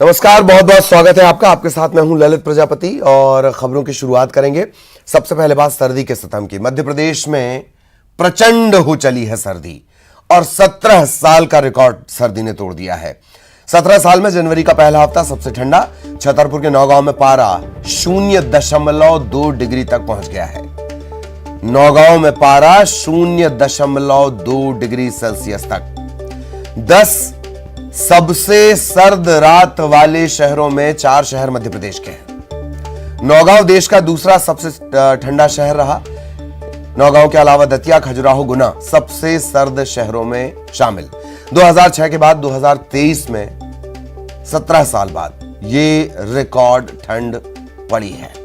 नमस्कार, बहुत बहुत स्वागत है आपका। आपके साथ मैं हूं ललित प्रजापति और खबरों की शुरुआत करेंगे। सबसे पहले बात सर्दी के सितम की। मध्य प्रदेश में प्रचंड हो चली है सर्दी और 17 साल का रिकॉर्ड सर्दी ने तोड़ दिया है। 17 साल में जनवरी का पहला हफ्ता सबसे ठंडा। छतरपुर के नौगांव में पारा 0.2 डिग्री तक पहुंच गया है। नौगांव में पारा 0.2 डिग्री सेल्सियस तक। 10 सबसे सर्द रात वाले शहरों में 4 शहर मध्य प्रदेश के हैं। नौगांव देश का दूसरा सबसे ठंडा शहर रहा। नौगांव के अलावा दतिया, खजुराहो, गुना सबसे सर्द शहरों में शामिल। 2006 के बाद 2023 में 17 साल बाद ये रिकॉर्ड ठंड पड़ी है।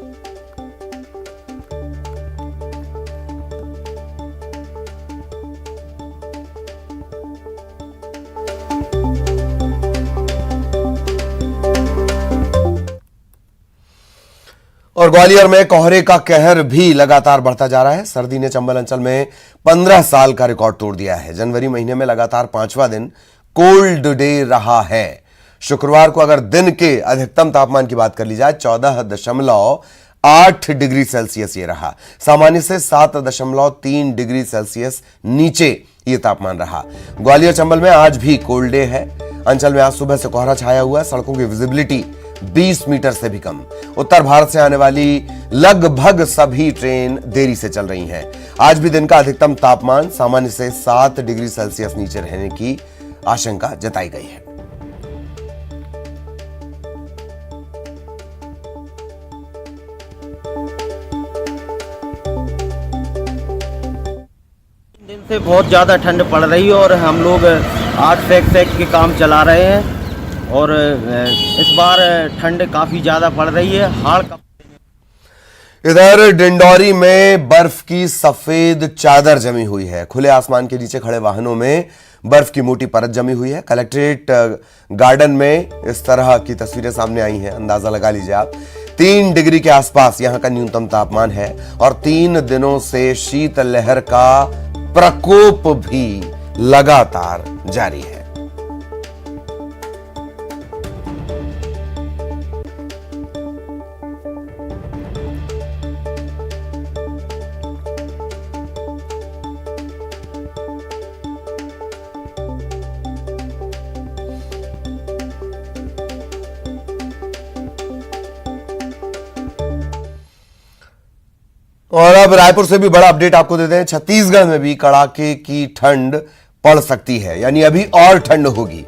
और ग्वालियर में कोहरे का कहर भी लगातार बढ़ता जा रहा है। सर्दी ने चंबल अंचल में 15 साल का रिकॉर्ड तोड़ दिया है। जनवरी महीने में लगातार 5वां दिन कोल्ड डे रहा है। शुक्रवार को अगर दिन के अधिकतम तापमान की बात कर ली जाए 14.8 डिग्री सेल्सियस ये रहा। सामान्य से 7.3 डिग्री सेल्सियस नीचे ये तापमान रहा। ग्वालियर चंबल में आज भी कोल्ड डे है। अंचल में आज सुबह से कोहरा छाया हुआ है। सड़कों की विजिबिलिटी 20 मीटर से भी कम। उत्तर भारत से आने वाली लगभग सभी ट्रेन देरी से चल रही हैं। आज भी दिन का अधिकतम तापमान सामान्य से 7 डिग्री सेल्सियस नीचे रहने की आशंका जताई गई है। दिन से बहुत ज़्यादा ठंड पड़ रही है और हम लोग आग सेक के काम चला रहे हैं और इस बार ठंड काफ़ी ज़्यादा पड़ रही है। इधर डिंडौरी में बर्फ की सफेद चादर जमी हुई है। खुले आसमान के नीचे खड़े वाहनों में बर्फ की मोटी परत जमी हुई है। कलेक्ट्रेट गार्डन में इस तरह की तस्वीरें सामने आई हैं। अंदाजा लगा लीजिए आप। 3 डिग्री के आसपास यहां का न्यूनतम तापमान है और 3 दिनों से शीतलहर का प्रकोप भी लगातार जारी है। और अब रायपुर से भी बड़ा अपडेट आपको देते हैं। छत्तीसगढ़ में भी कड़ाके की ठंड पड़ सकती है, यानी अभी और ठंड होगी।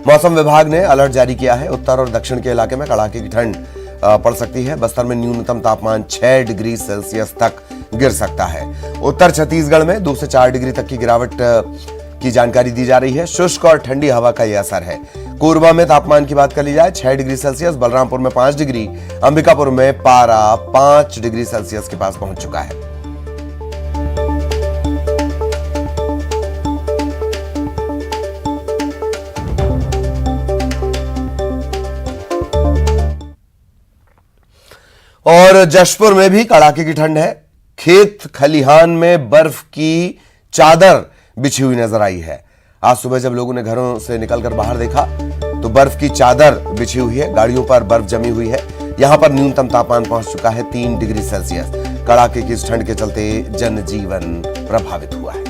मौसम विभाग ने अलर्ट जारी किया है। उत्तर और दक्षिण के इलाके में कड़ाके की ठंड पड़ सकती है। बस्तर में न्यूनतम तापमान 6 डिग्री सेल्सियस तक गिर सकता है। उत्तर छत्तीसगढ़ में 2 से 4 डिग्री तक की गिरावट की जानकारी दी जा रही है। शुष्क और ठंडी हवा का यह असर है। कोरबा में तापमान की बात कर ली जाए 6 डिग्री सेल्सियस, बलरामपुर में 5 डिग्री, अंबिकापुर में पारा 5 डिग्री सेल्सियस के पास पहुंच चुका है। और जशपुर में भी कड़ाके की ठंड है। खेत खलिहान में बर्फ की चादर बिछी हुई नजर आई है। आज सुबह जब लोगों ने घरों से निकलकर बाहर देखा तो बर्फ की चादर बिछी हुई है। गाड़ियों पर बर्फ जमी हुई है। यहां पर न्यूनतम तापमान पहुंच चुका है 3 डिग्री सेल्सियस। कड़ाके की इस ठंड के चलते जनजीवन प्रभावित हुआ है।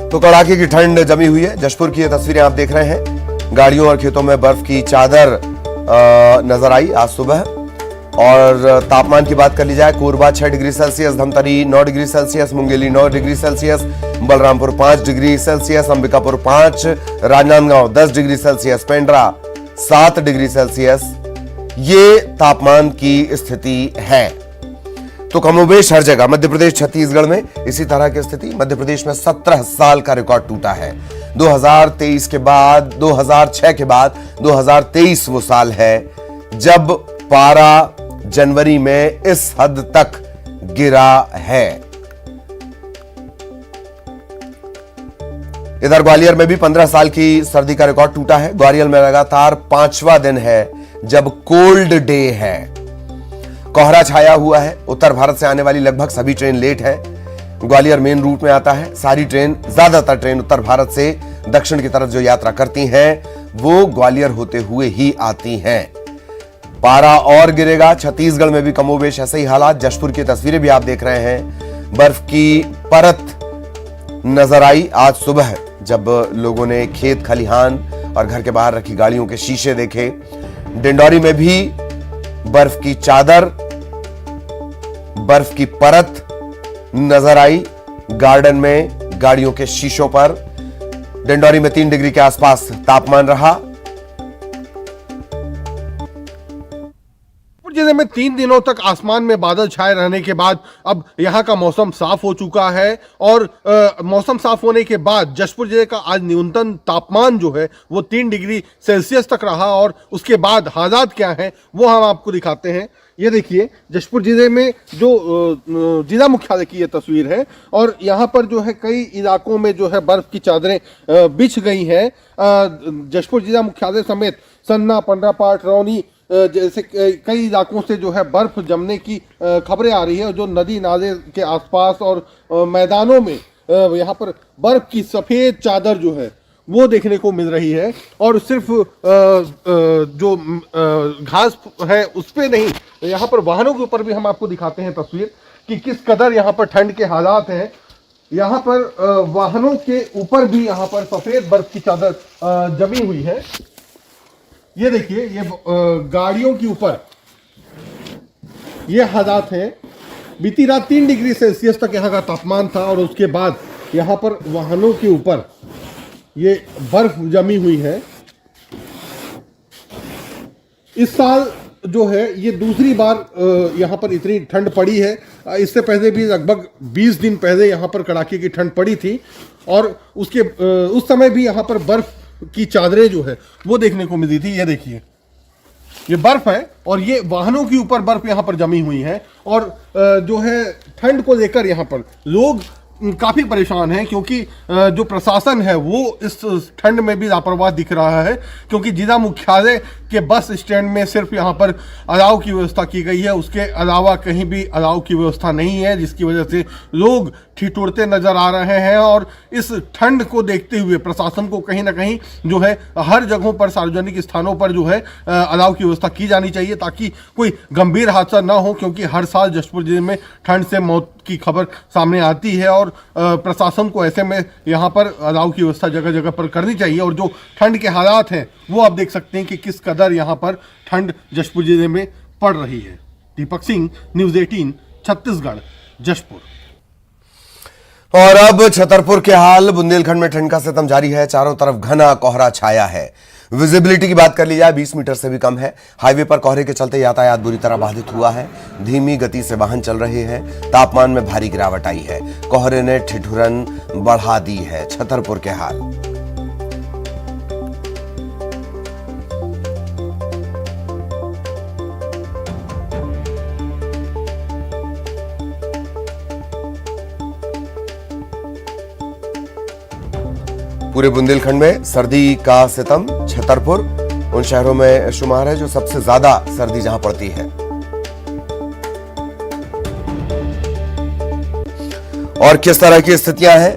तो कड़ाके की ठंड जमी हुई है। जशपुर की ये तस्वीरें आप देख रहे हैं। गाड़ियों और खेतों में बर्फ की चादर नजर आई आज सुबह। और तापमान की बात कर ली जाए, Korba 6 degree Celsius, Dhamtari 9 degree Celsius, Mungeli 9 degree Celsius, Balrampur 5 degree Celsius, Ambikapur 5, Rajnandgaon 10 degree Celsius, Pendra 7 degree Celsius, ये तापमान की स्थिति है। तो कमोबेश हर जगह मध्य प्रदेश, छत्तीसगढ़ में इसी तरह की स्थिति। मध्य प्रदेश में 17 साल का रिकॉर्ड टूटा है। 2023 के बाद, 2006 के बाद 2023 वो साल है जब पारा जनवरी में इस हद तक गिरा है। इधर ग्वालियर में भी 15 साल की सर्दी का रिकॉर्ड टूटा है। ग्वालियर में लगातार 5वां दिन है जब कोल्ड डे है। कोहरा छाया हुआ है। उत्तर भारत से आने वाली लगभग सभी ट्रेन लेट है। ग्वालियर मेन रूट में आता है। सारी ट्रेन, ज्यादातर ट्रेन उत्तर भारत से दक्षिण की तरफ जो यात्रा करती हैं वो ग्वालियर होते हुए ही आती हैं। पारा और गिरेगा। छत्तीसगढ़ में भी कमोबेश ऐसे ही हालात। जशपुर की तस्वीरें भी आप देख रहे हैं। बर्फ की परत नजर आई आज सुबह जब लोगों ने खेत खलिहान और घर के बाहर रखी गाड़ियों के शीशे देखे। डिंडौरी में भी बर्फ की चादर, बर्फ की परत नजर आई गार्डन में, गाड़ियों के शीशों पर। डिंडौरी में 3 डिग्री के आसपास तापमान रहा। जिले में 3 दिनों तक आसमान में बादल छाए रहने के बाद अब यहां का मौसम साफ हो चुका है और मौसम साफ होने के बाद जशपुर जिले का आज न्यूनतम तापमान जो है वो 3 डिग्री सेल्सियस तक रहा। और उसके बाद हालात क्या हैं वो हम आपको दिखाते हैं। ये देखिए जशपुर जिले में जो जिला मुख्यालय की ये तस्वीर है और यहाँ पर जो है कई इलाकों में जो है बर्फ की चादरें बिछ गई हैं। जशपुर जिला मुख्यालय समेत सन्ना, पंडरापाट, रौनी जैसे कई इलाकों से जो है बर्फ जमने की खबरें आ रही है। जो नदी नाले के आसपास और मैदानों में यहाँ पर बर्फ की सफ़ेद चादर जो है वो देखने को मिल रही है। और सिर्फ जो घास है उस पे नहीं, यहाँ पर वाहनों के ऊपर भी हम आपको दिखाते हैं तस्वीर कि किस कदर यहाँ पर ठंड के हालात हैं। यहाँ पर वाहनों के ऊपर भी यहाँ पर सफ़ेद बर्फ की चादर जमी हुई है। ये देखिए, ये गाड़ियों के ऊपर ये हालात हैं। बीती रात 3 डिग्री सेल्सियस तक यहाँ का तापमान था और उसके बाद यहाँ पर वाहनों के ऊपर ये बर्फ जमी हुई है। इस साल जो है ये दूसरी बार यहाँ पर इतनी ठंड पड़ी है। इससे पहले भी लगभग 20 दिन पहले यहाँ पर कड़ाके की ठंड पड़ी थी और उस समय भी यहाँ पर बर्फ की चादरें जो है वो देखने को मिली थी। ये देखिए, ये बर्फ है और ये वाहनों के ऊपर बर्फ यहाँ पर जमी हुई है। और जो है ठंड को लेकर यहाँ पर लोग काफ़ी परेशान हैं क्योंकि जो प्रशासन है वो इस ठंड में भी लापरवाह दिख रहा है। क्योंकि जिला मुख्यालय के बस स्टैंड में सिर्फ यहाँ पर अलाव की व्यवस्था की गई है, उसके अलावा कहीं भी अलाव की व्यवस्था नहीं है, जिसकी वजह से लोग ठिठुरते नजर आ रहे हैं। और इस ठंड को देखते हुए प्रशासन को कहीं ना कहीं जो है हर जगहों पर, सार्वजनिक स्थानों पर जो है अलाव की व्यवस्था की जानी चाहिए ताकि कोई गंभीर हादसा ना हो। क्योंकि हर साल जशपुर जिले में ठंड से मौत की खबर सामने आती है और प्रशासन को ऐसे में यहाँ पर अलाव की व्यवस्था जगह जगह पर करनी चाहिए। और जो ठंड के हालात हैं वो आप देख सकते हैं कि किस कदर यहाँ पर ठंड जशपुर जिले में पड़ रही है। दीपक सिंह, न्यूज़ 18, छत्तीसगढ़, जशपुर। और अब छतरपुर के हाल। बुंदेलखंड में ठंड का सितम जारी है। चारों तरफ घना कोहरा छाया है। विजिबिलिटी की बात कर ली जाए 20 मीटर से भी कम है। हाईवे पर कोहरे के चलते यातायात बुरी तरह बाधित हुआ है। धीमी गति से वाहन चल रहे हैं। तापमान में भारी गिरावट आई है। कोहरे ने ठिठुरन बढ़ा दी है। छतरपुर के हाल। पूरे बुंदेलखंड में सर्दी का सितम। छतरपुर उन शहरों में शुमार है जो सबसे ज्यादा सर्दी जहां पड़ती है। और किस तरह की स्थितियां हैं,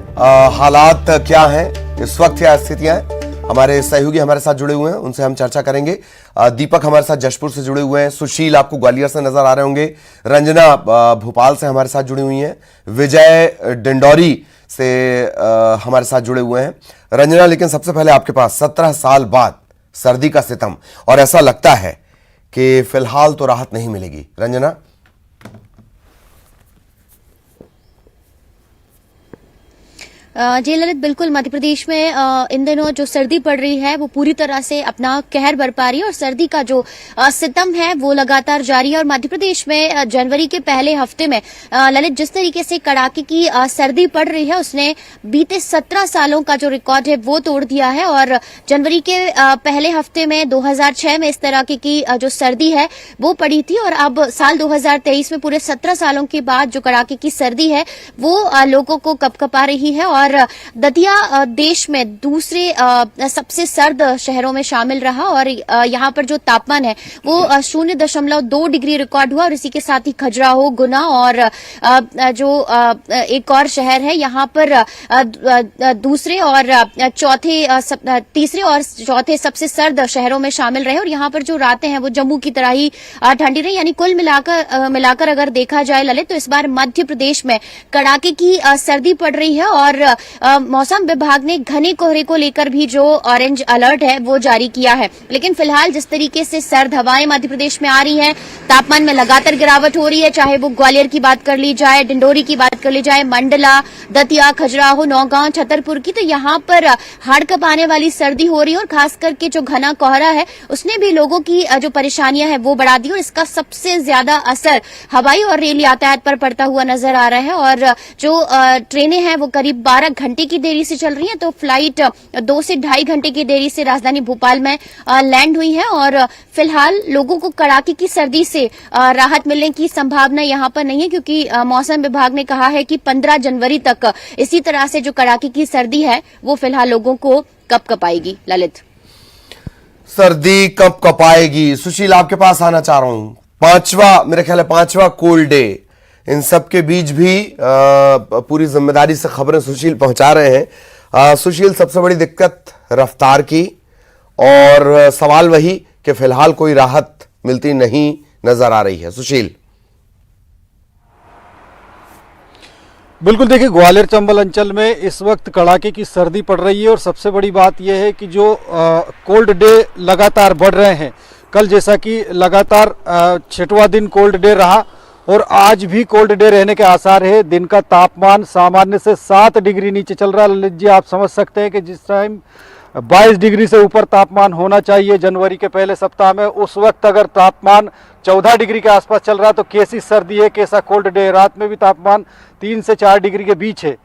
हालात क्या हैं इस वक्त, क्या स्थितियां हैं, हमारे सहयोगी हमारे साथ जुड़े हुए हैं, उनसे हम चर्चा करेंगे। दीपक हमारे साथ जशपुर से जुड़े हुए हैं। सुशील आपको ग्वालियर से नजर आ रहे होंगे। रंजना भोपाल से हमारे साथ जुड़ी हुई हैं। विजय डिंडौरी से हमारे साथ जुड़े हुए हैं। रंजना, लेकिन सबसे पहले आपके पास 17 साल बाद सर्दी का सितम, और ऐसा लगता है कि फिलहाल तो राहत नहीं मिलेगी। रंजना। जी ललित, बिल्कुल मध्य प्रदेश में इन दिनों जो सर्दी पड़ रही है वो पूरी तरह से अपना कहर बरपा रही है और सर्दी का जो सितम है वो लगातार जारी है। और मध्य प्रदेश में जनवरी के पहले हफ्ते में ललित जिस तरीके से कड़ाके की सर्दी पड़ रही है उसने बीते 17 सालों का जो रिकॉर्ड है वो तोड़ दिया है। और जनवरी के पहले हफ्ते में 2006 में इस तरह की जो सर्दी है वो पड़ी थी और अब साल 2023 में पूरे 17 सालों के बाद जो कड़ाके की सर्दी है वो लोगों को कपकपा रही है। और दतिया देश में दूसरे सबसे सर्द शहरों में शामिल रहा और यहाँ पर जो तापमान है वो 0.2 डिग्री रिकॉर्ड हुआ। और इसी के साथ ही खजुराहो, गुना और जो एक और शहर है यहाँ पर दूसरे और तीसरे और चौथे सबसे सर्द शहरों में शामिल रहे। और यहाँ पर जो रातें हैं वो जम्मू की तरह ही ठंडी रही। यानी कुल मिलाकर अगर देखा जाए ललित तो इस बार मध्य प्रदेश में कड़ाके की सर्दी पड़ रही है। और मौसम विभाग ने घने कोहरे को लेकर भी जो ऑरेंज अलर्ट है वो जारी किया है। लेकिन फिलहाल जिस तरीके से सर्द हवाएं मध्य प्रदेश में आ रही हैं, तापमान में लगातार गिरावट हो रही है, चाहे वो ग्वालियर की बात कर ली जाए, डिंडोरी की बात कर ली जाए, मंडला, दतिया, खजुराहो, नौगांव, छतरपुर की, तो यहाँ पर हाड़ कपाने वाली सर्दी हो रही है। और खास करके जो घना कोहरा है उसने भी लोगों की जो परेशानियां हैं वो बढ़ा दी और इसका सबसे ज्यादा असर हवाई और रेल यातायात पर पड़ता हुआ नजर आ रहा है। और जो ट्रेनें हैं वो करीब 12 घंटे की देरी से चल रही हैं, तो फ्लाइट 2 से 2.5 घंटे की देरी से राजधानी भोपाल में लैंड हुई है। और फिलहाल लोगों को कड़ाके की सर्दी से राहत मिलने की संभावना यहां पर नहीं है, क्योंकि मौसम विभाग ने कहा है कि 15 जनवरी तक इसी तरह से जो कड़ाके की सर्दी है वो फिलहाल लोगों को कपकपाएगी। ललित, सर्दी कब कपाएगी? सुशील, आपके पास आना चाह रहा हूं। मेरे ख्याल है 5वां कोल्ड डे, इन सब के बीच भी पूरी जिम्मेदारी से खबरें सुशील पहुंचा रहे हैं। सुशील, सबसे बड़ी दिक्कत रफ्तार की और सवाल वही कि फिलहाल कोई राहत मिलती नहीं नजर आ रही है। सुशील, बिल्कुल, देखिए ग्वालियर चंबल अंचल में इस वक्त कड़ाके की सर्दी पड़ रही है और सबसे बड़ी बात यह है कि जो कोल्ड डे लगातार बढ़ रहे हैं। कल जैसा कि लगातार 6वां दिन कोल्ड डे रहा और आज भी कोल्ड डे रहने के आसार है। दिन का तापमान सामान्य से 7 डिग्री नीचे चल रहा है। ललित जी, आप समझ सकते हैं कि जिस टाइम 22 डिग्री से ऊपर तापमान होना चाहिए जनवरी के पहले सप्ताह में, उस वक्त अगर तापमान 14 डिग्री के आसपास चल रहा है तो कैसी सर्दी है, कैसा कोल्ड डे है। रात में भी तापमान 3 से 4 डिग्री के बीच है।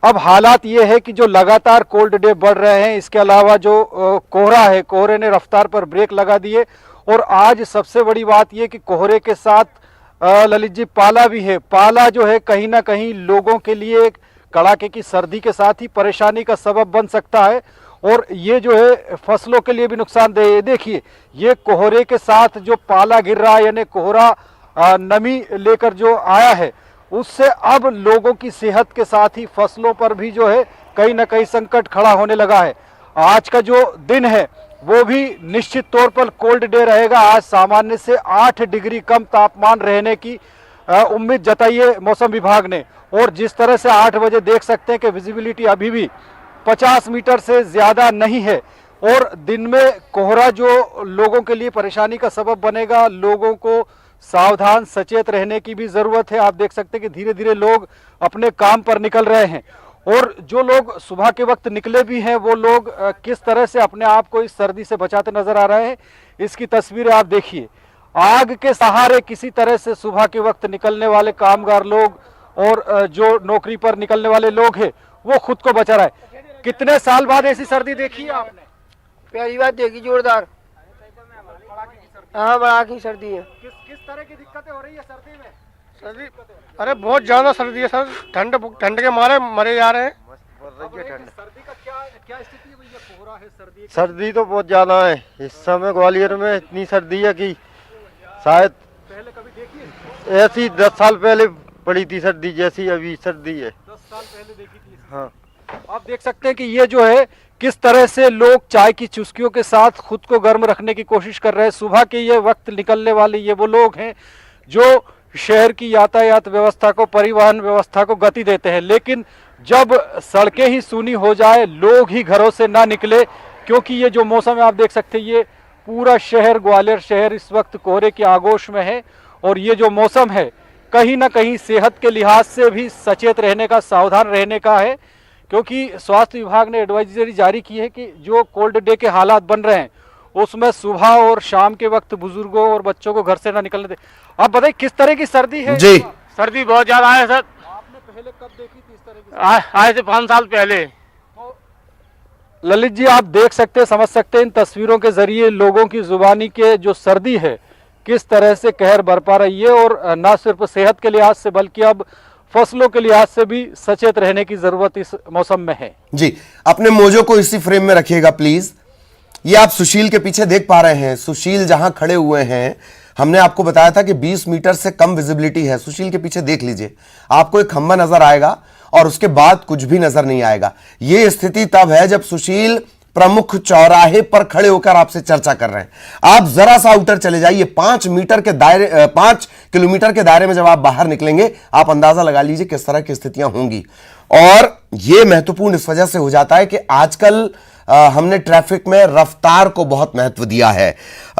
अब हालात ये है कि जो लगातार कोल्ड डे बढ़ रहे हैं, इसके अलावा जो कोहरा है, कोहरे ने रफ्तार पर ब्रेक लगा दिए। और आज सबसे बड़ी बात यह कि कोहरे के साथ ललित जी पाला भी है। पाला जो है कहीं ना कहीं लोगों के लिए कड़ाके की सर्दी के साथ ही परेशानी का सबब बन सकता है और ये जो है फसलों के लिए भी नुकसानदेह है। देखिए, ये कोहरे के साथ जो पाला गिर रहा है, यानी कोहरा नमी लेकर जो आया है, उससे अब लोगों की सेहत के साथ ही फसलों पर भी जो है कहीं ना कहीं संकट खड़ा होने लगा है। आज का जो दिन है वो भी निश्चित तौर पर कोल्ड डे रहेगा। आज सामान्य से 8 डिग्री कम तापमान रहने की उम्मीद जताई है मौसम विभाग ने। और जिस तरह से 8 बजे देख सकते हैं कि विजिबिलिटी अभी भी 50 मीटर से ज़्यादा नहीं है और दिन में कोहरा जो लोगों के लिए परेशानी का सबब बनेगा। लोगों को सावधान सचेत रहने की भी ज़रूरत है। आप देख सकते हैं कि धीरे धीरे लोग अपने काम पर निकल रहे हैं और जो लोग सुबह के वक्त निकले भी हैं वो लोग किस तरह से अपने आप को इस सर्दी से बचाते नजर आ रहे हैं, इसकी तस्वीरें आप देखिए। आग के सहारे किसी तरह से सुबह के वक्त निकलने वाले कामगार लोग और जो नौकरी पर निकलने वाले लोग हैं वो खुद को बचा रहा है। कितने साल बाद ऐसी सर्दी देखी है आपने? पहली बार देखी, जोरदार। हाँ, बड़ा की सर्दी है। किस तरह की दिक्कतें हो रही है सर्दी में? सर्दी, अरे बहुत ज्यादा सर्दी है सर। ठंड के मारे मरे जा रहे हैं। सर्दी का क्या स्थिति हुई है? कोहरा है, सर्दी तो बहुत ज्यादा है इस समय ग्वालियर में। इतनी सर्दी है कि शायद पहले कभी देखी है? ऐसी 10 साल पहले पड़ी थी सर्दी जैसी अभी सर्दी है। 10 साल पहले देखी थी। हाँ, आप देख सकते हैं कि ये जो है किस तरह से लोग चाय की चुस्कियों के साथ खुद को गर्म रखने की कोशिश कर रहे हैं। सुबह के ये वक्त निकलने वाले ये वो लोग हैं जो शहर की यातायात व्यवस्था को, परिवहन व्यवस्था को गति देते हैं। लेकिन जब सड़कें ही सूनी हो जाए, लोग ही घरों से ना निकले, क्योंकि ये जो मौसम है आप देख सकते हैं, ये पूरा शहर, ग्वालियर शहर इस वक्त कोहरे की आगोश में है। और ये जो मौसम है कहीं ना कहीं सेहत के लिहाज से भी सचेत रहने का, सावधान रहने का है, क्योंकि स्वास्थ्य विभाग ने एडवाइजरी जारी की है कि जो कोल्ड डे के हालात बन रहे हैं उसमें सुबह और शाम के वक्त बुजुर्गों और बच्चों को घर से ना निकलने दे। आप बताइए किस तरह की सर्दी है? जी, सर्दी बहुत ज्यादा है सर। आपने पहले कब देखी थी इस तरह की? आज से 5 साल पहले। ललित जी, आप देख सकते हैं, समझ सकते हैं इन तस्वीरों के जरिए लोगों की जुबानी के जो सर्दी है किस तरह से कहर बरपा रही है, और न सिर्फ सेहत के लिहाज से बल्कि अब फसलों के लिहाज से भी सचेत रहने की जरूरत इस मौसम में है। जी, अपने मोजों को इसी फ्रेम में रखिएगा प्लीज। ये आप सुशील के पीछे देख पा रहे हैं। सुशील जहां खड़े हुए हैं, हमने आपको बताया था कि 20 मीटर से कम विजिबिलिटी है। सुशील के पीछे देख लीजिए, आपको एक खंबा नजर आएगा और उसके बाद कुछ भी नजर नहीं आएगा। यह स्थिति तब है जब सुशील प्रमुख चौराहे पर खड़े होकर आपसे चर्चा कर रहे हैं। आप जरा सा आउटर चले जाइए, 5 किलोमीटर के दायरे में जब आप बाहर निकलेंगे, आप अंदाजा लगा लीजिए किस तरह की स्थितियां होंगी। और यह महत्वपूर्ण इस वजह से हो जाता है कि आजकल हमने ट्रैफिक में रफ्तार को बहुत महत्व दिया है।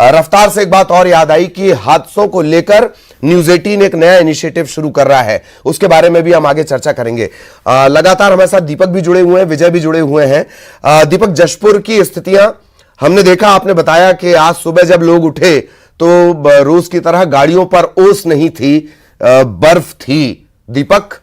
रफ्तार से एक बात और याद आई कि हादसों को लेकर न्यूज 18 एक नया इनिशिएटिव शुरू कर रहा है, उसके बारे में भी हम आगे चर्चा करेंगे। लगातार हमारे साथ दीपक भी जुड़े हुए हैं, विजय भी जुड़े हुए हैं। दीपक, जशपुर की स्थितियां हमने देखा, आपने बताया कि आज सुबह जब लोग उठे तो रोज की तरह गाड़ियों पर ओस नहीं थी, बर्फ थी। दीपक,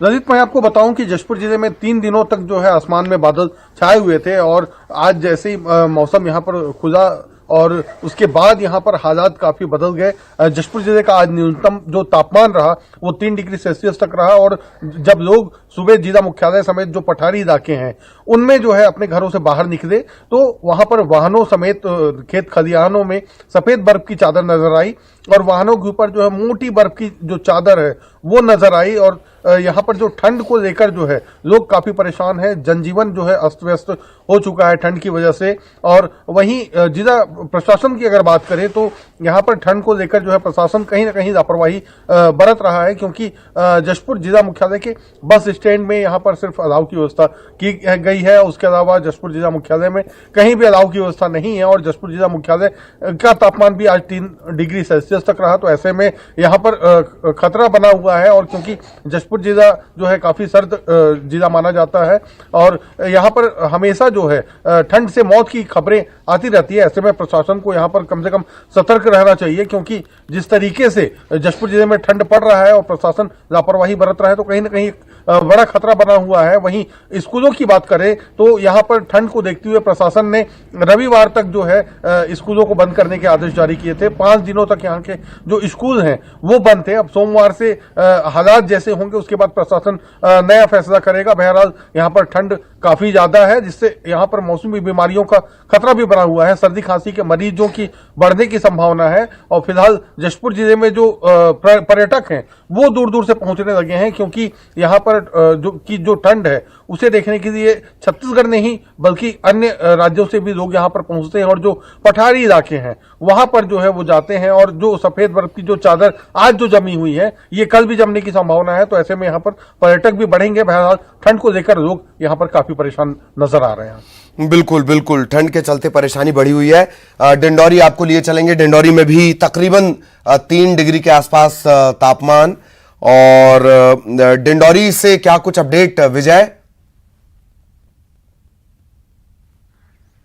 ललित, मैं आपको बताऊं कि जशपुर जिले में 3 दिनों तक जो है आसमान में बादल छाए हुए थे, और आज जैसे ही मौसम यहां पर खुला और उसके बाद यहां पर हालात काफी बदल गए। जशपुर जिले का आज न्यूनतम जो तापमान रहा वो 3 डिग्री सेल्सियस तक रहा, और जब लोग सुबह जिला मुख्यालय समेत जो पठारी इलाके हैं उनमें जो है अपने घरों से बाहर निकले तो वहां पर वाहनों समेत खेत खलिहानों में सफेद बर्फ की चादर नजर आई, और वाहनों के ऊपर जो है मोटी बर्फ की जो चादर है वो नजर आई। और यहाँ पर जो ठंड को लेकर जो है लोग काफी परेशान हैं, जनजीवन जो है अस्त व्यस्त हो चुका है ठंड की वजह से। और वहीं जिला प्रशासन की अगर बात करें तो यहाँ पर ठंड को लेकर जो है प्रशासन कहीं ना कहीं लापरवाही बरत रहा है, क्योंकि जशपुर जिला मुख्यालय के बस स्टैंड में यहाँ पर सिर्फ अलाव की व्यवस्था की गई है, उसके अलावा जशपुर जिला मुख्यालय में कहीं भी अलाव की व्यवस्था नहीं है। और जशपुर जिला मुख्यालय का तापमान भी आज 3 डिग्री सेल्सियस तक रहा, तो ऐसे में यहाँ पर खतरा बना हुआ है। और क्योंकि जशपुर जिला जो है काफी सर्द जिला माना जाता है और यहाँ पर हमेशा जो है ठंड से मौत की खबरें आती रहती है, ऐसे में प्रशासन को यहाँ पर कम से कम सतर्क रहना चाहिए, क्योंकि जिस तरीके से जशपुर जिले में ठंड पड़ रहा है और प्रशासन लापरवाही बरत रहा है तो कहीं ना कहीं बड़ा खतरा बना हुआ है। वहीं स्कूलों की बात करें तो यहाँ पर ठंड को देखते हुए प्रशासन ने रविवार तक जो है स्कूलों को बंद करने के आदेश जारी किए थे। 5 दिनों तक यहाँ के जो स्कूल हैं वो बंद थे। अब सोमवार से हालात जैसे होंगे उसके बाद प्रशासन नया फैसला करेगा। बहरहाल यहाँ पर ठंड काफी ज्यादा है, जिससे यहाँ पर मौसमी बीमारियों का खतरा भी बना हुआ है। सर्दी खांसी के मरीजों की बढ़ने की संभावना है। और फिलहाल जशपुर जिले में जो पर्यटक हैं वो दूर दूर से पहुंचने लगे हैं, क्योंकि यहाँ पर जो ठंड है उसे देखने के लिए छत्तीसगढ़ नहीं बल्कि अन्य राज्यों से भी लोग यहाँ पर पहुंचते हैं। और जो पठारी इलाके हैं वहां पर जो है वो जाते हैं, और जो सफेद बर्फ की जो चादर आज जो जमी हुई है ये कल भी जमने की संभावना है। तो ऐसे में यहाँ पर पर्यटक भी बढ़ेंगे। बहरहाल ठंड को लेकर लोग यहाँ पर काफी परेशान नजर आ रहे हैं। बिल्कुल बिल्कुल, ठंड के चलते परेशानी बढ़ी हुई है। डिंडौरी आपको लिए चलेंगे। डिंडौरी में भी तकरीबन 3 डिग्री के आसपास तापमान, और डिंडौरी से क्या कुछ अपडेट विजय?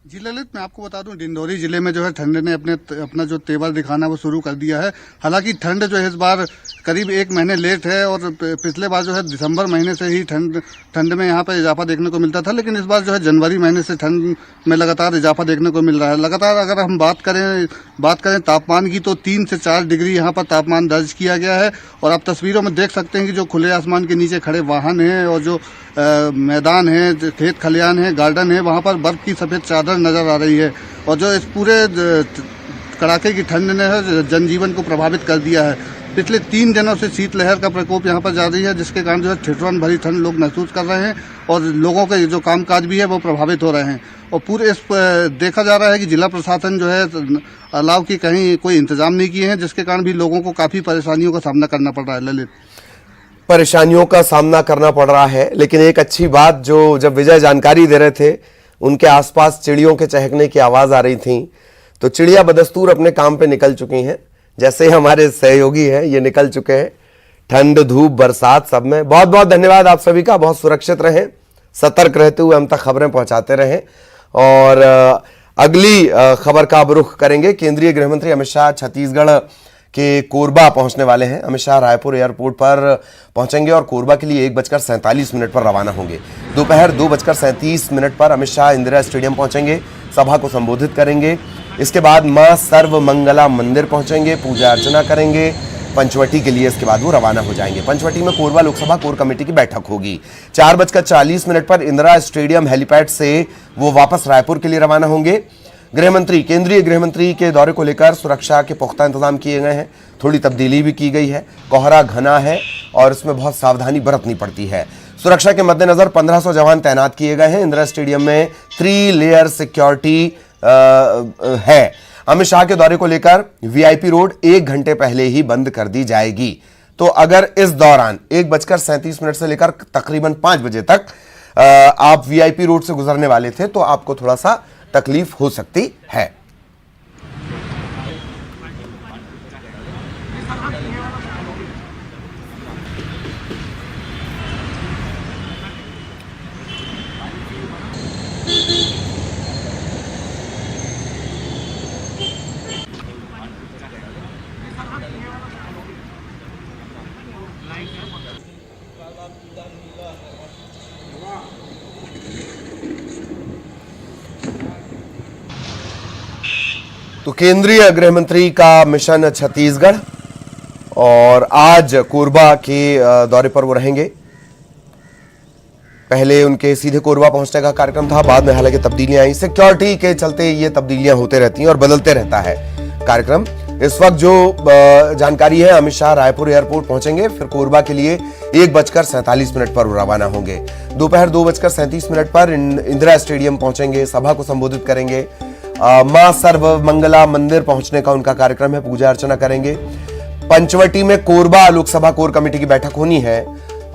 जी ललित, मैं आपको बता दूं डिंडौरी जिले में जो है ठंड ने अपना जो तेवर दिखाना वो शुरू कर दिया है। हालांकि ठंड जो है इस बार करीब 1 महीने लेट है, और पिछले बार जो है दिसंबर महीने से ही ठंड में यहाँ पर इजाफा देखने को मिलता था, लेकिन इस बार जो है जनवरी महीने से ठंड में लगातार इजाफा देखने को मिल रहा है। लगातार अगर हम बात करें तापमान की तो 3 से 4 डिग्री यहाँ पर तापमान दर्ज किया गया है। और आप तस्वीरों में देख सकते हैं कि जो खुले आसमान के नीचे खड़े वाहन हैं और जो मैदान है, खेत खलिहान है, गार्डन है, वहाँ पर बर्फ की सफेद चादर नजर आ रही है। और जो इस पूरे कड़ाके की ठंड ने जनजीवन को प्रभावित कर दिया है। पिछले 3 दिनों से शीतलहर का प्रकोप यहाँ पर जारी है, जिसके कारण जो है ठिठुरन भरी ठंड लोग महसूस कर रहे हैं, और लोगों के जो कामकाज भी है वो प्रभावित हो रहे हैं। और पूरे देखा जा रहा है कि जिला प्रशासन जो है अलाव की कहीं कोई इंतजाम नहीं किए हैं, जिसके कारण भी लोगों को काफी परेशानियों का सामना करना पड़ रहा है। ललित, परेशानियों का सामना करना पड़ रहा है, लेकिन एक अच्छी बात जो जब विजय जानकारी दे रहे थे उनके आसपास चिड़ियों के चहकने की आवाज आ रही थी, तो चिड़िया बदस्तूर अपने काम पे निकल चुकी हैं। जैसे ही हमारे सहयोगी हैं ये निकल चुके हैं, ठंड धूप बरसात सब में। बहुत बहुत धन्यवाद आप सभी का। बहुत सुरक्षित रहें, सतर्क रहते हुए हम तक खबरें पहुंचाते रहें। और अगली खबर का अब रुख करेंगे। केंद्रीय गृह मंत्री अमित शाह छत्तीसगढ़ के कोरबा पहुंचने वाले हैं। अमित शाह रायपुर एयरपोर्ट पर पहुंचेंगे और कोरबा के लिए 1:47 पर रवाना होंगे। दोपहर 2:37 पर अमित शाह इंदिरा स्टेडियम पहुंचेंगे, सभा को संबोधित करेंगे। इसके बाद मां सर्वमंगला मंदिर पहुंचेंगे, पूजा अर्चना करेंगे। पंचवटी के लिए इसके बाद वो रवाना हो जाएंगे। पंचवटी में कोरबा लोकसभा कोर कमेटी की बैठक होगी। 4:40 पर इंदिरा स्टेडियम हेलीपैड से वो वापस रायपुर के लिए रवाना होंगे। केंद्रीय गृह मंत्री के दौरे को लेकर सुरक्षा के पुख्ता इंतजाम किए गए हैं। थोड़ी तब्दीली भी की गई है। कोहरा घना है और इसमें बहुत सावधानी बरतनी पड़ती है। सुरक्षा के मद्देनजर 1500 जवान तैनात किए गए हैं। इंदिरा स्टेडियम में 3 लेयर सिक्योरिटी है। अमित शाह के दौरे को लेकर वीआईपी रोड 1 घंटे पहले ही बंद कर दी जाएगी। तो अगर इस दौरान 1:37 से लेकर तकरीबन 5 बजे तक आप वीआईपी रोड से गुजरने वाले थे तो आपको थोड़ा सा तकलीफ हो सकती है। तो केंद्रीय गृह मंत्री का मिशन छत्तीसगढ़ और आज कोरबा के दौरे पर वो रहेंगे। पहले उनके सीधे कोरबा पहुंचने का कार्यक्रम था, बाद में हालांकि तब्दीलियां आई। सिक्योरिटी के चलते ये तब्दीलियां होते रहती हैं और बदलते रहता है कार्यक्रम। इस वक्त जो जानकारी है, अमित शाह रायपुर एयरपोर्ट पहुंचेंगे, फिर कोरबा के लिए 1:47 पर रवाना होंगे। दोपहर 2:37 पर इंदिरा स्टेडियम पहुंचेंगे, सभा को संबोधित करेंगे। मां सर्वमंगला मंदिर पहुंचने का उनका कार्यक्रम है, पूजा अर्चना करेंगे। पंचवटी में कोरबा लोकसभा कोर कमेटी की बैठक होनी है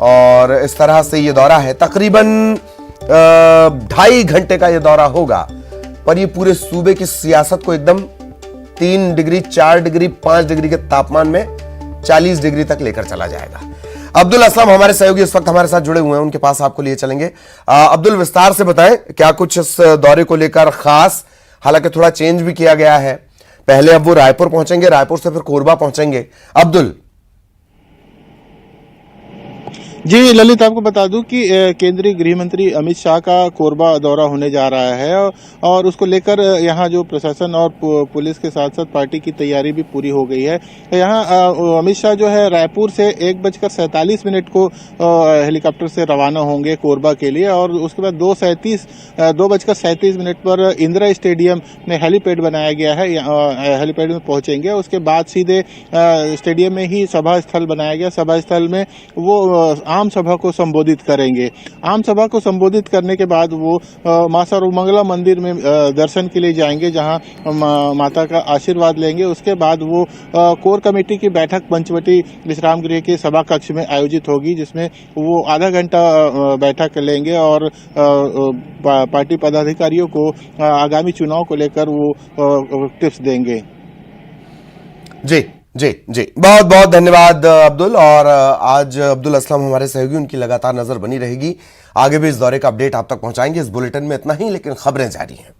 और इस तरह से ये दौरा है। तकरीबन 2.5 घंटे का ये दौरा होगा, पर ये पूरे सूबे की सियासत को एकदम 3 डिग्री 4 डिग्री 5 डिग्री के तापमान में 40 डिग्री तक लेकर चला जाएगा। अब्दुल असलम हमारे सहयोगी इस वक्त हमारे साथ जुड़े हुए हैं, उनके पास आपको लिए चलेंगे। अब्दुल, विस्तार से बताएं क्या कुछ इस दौरे को लेकर खास, हालांकि थोड़ा चेंज भी किया गया है। पहले अब वो रायपुर पहुंचेंगे, रायपुर से फिर कोरबा पहुंचेंगे। अब्दुल। जी ललित, आपको बता दूं कि केंद्रीय गृह मंत्री अमित शाह का कोरबा दौरा होने जा रहा है और उसको लेकर यहां जो प्रशासन और पुलिस के साथ साथ पार्टी की तैयारी भी पूरी हो गई है। यहां अमित शाह जो है रायपुर से 1:47 को हेलीकॉप्टर से रवाना होंगे कोरबा के लिए और उसके बाद 2:37 पर इंदिरा स्टेडियम में हेलीपैड बनाया गया है, हेलीपैड में पहुंचेंगे। उसके बाद सीधे स्टेडियम में ही सभा स्थल बनाया गया, सभा स्थल में वो आम सभा को संबोधित करेंगे। आम सभा को संबोधित करने के बाद वो मां सर्वमंगला मंदिर में दर्शन के लिए जाएंगे, जहां माता का आशीर्वाद लेंगे। उसके बाद वो कोर कमेटी की बैठक पंचवटी विश्राम गृह के सभा कक्ष में आयोजित होगी, जिसमें वो आधा घंटा बैठक लेंगे और पार्टी पदाधिकारियों को आगामी चुनाव को लेकर वो टिप्स देंगे। जी जी जी, बहुत बहुत धन्यवाद अब्दुल। और आज अब्दुल असलम हमारे सहयोगी, उनकी लगातार नजर बनी रहेगी। आगे भी इस दौरे का अपडेट आप तक पहुंचाएंगे। इस बुलेटिन में इतना ही, लेकिन खबरें जारी हैं।